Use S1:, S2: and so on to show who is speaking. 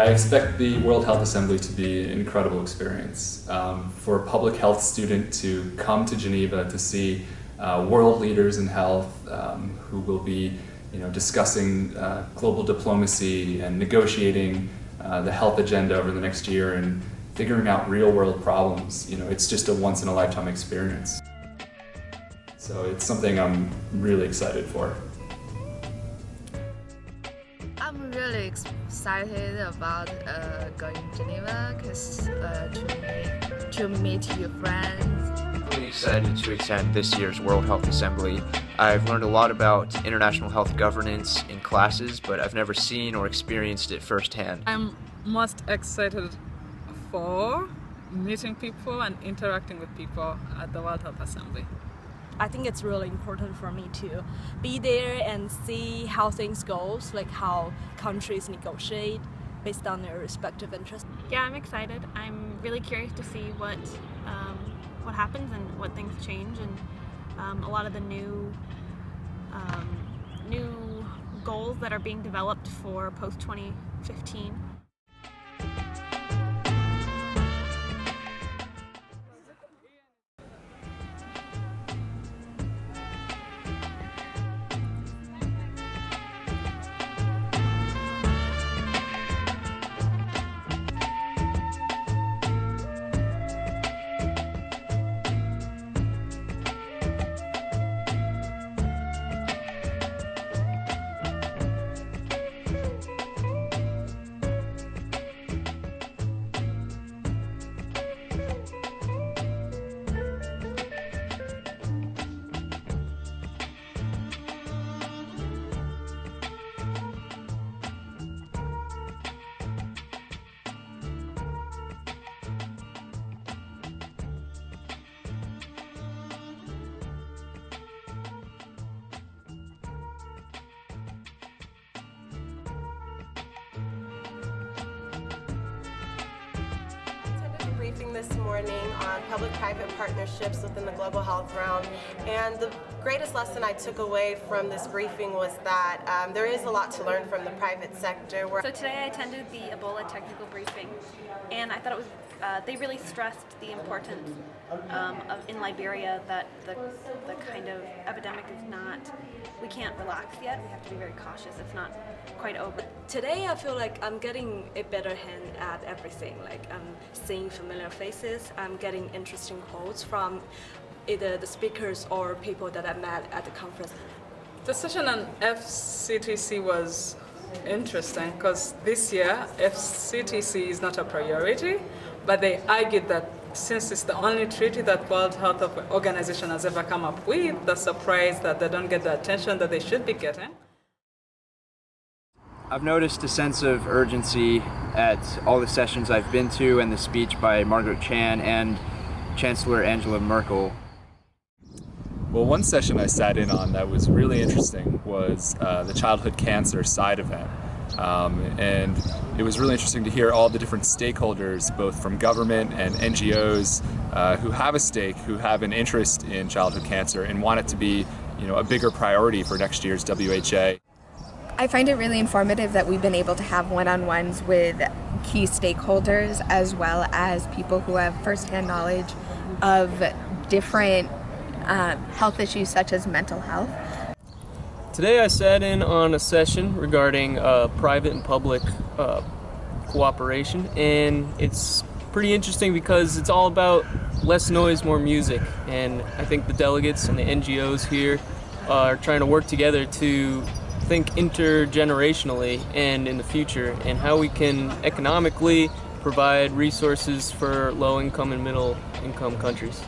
S1: I expect the World Health Assembly to be an incredible experience. For a public health student to come to Geneva to see world leaders in health who will be discussing global diplomacy and negotiating the health agenda over the next year and figuring out real world problems, it's just a once in a lifetime experience. So it's something I'm really excited for.
S2: I'm really excited about going to Geneva because to meet your friends.
S3: I'm really excited to attend this year's World Health Assembly. I've learned a lot about international health governance in classes, but I've never seen or experienced it firsthand.
S4: I'm most excited for meeting people and interacting with people at the World Health Assembly.
S5: I think it's really important for me to be there and see how things go, like how countries negotiate based on their respective interests.
S6: Yeah, I'm excited. I'm really curious to see what happens and what things change, and a lot of the new goals that are being developed for post-2015.
S7: Briefing this morning on public-private partnerships within the global health realm, and the greatest lesson I took away from this briefing was that there is a lot to learn from the private sector.
S6: So today I attended the Ebola technical briefing, and I thought it was they really stressed the importance in Liberia that the kind of epidemic is not, we can't relax yet, we have to be very cautious, it's not quite over.
S5: Today I feel like I'm getting a better hand at everything, like I'm seeing familiar faces, I'm getting interesting quotes from either the speakers or people that I met at the conference.
S4: The session on FCTC was interesting because this year FCTC is not a priority, but they argued that since it's the only treaty that World Health Organization has ever come up with, they're surprised that they don't get the attention that they should be getting.
S3: I've noticed a sense of urgency at all the sessions I've been to and the speech by Margaret Chan and Chancellor Angela Merkel.
S1: Well, one session I sat in on that was really interesting was the childhood cancer side event. And it was really interesting to hear all the different stakeholders, both from government and NGOs, who have a stake, who have an interest in childhood cancer and want it to be, a bigger priority for next year's WHA.
S8: I find it really informative that we've been able to have one-on-ones with key stakeholders as well as people who have first-hand knowledge of different health issues such as mental health.
S9: Today I sat in on a session regarding private and public cooperation, and it's pretty interesting because it's all about less noise, more music, and I think the delegates and the NGOs here are trying to work together to think intergenerationally and in the future, and how we can economically provide resources for low-income and middle-income countries.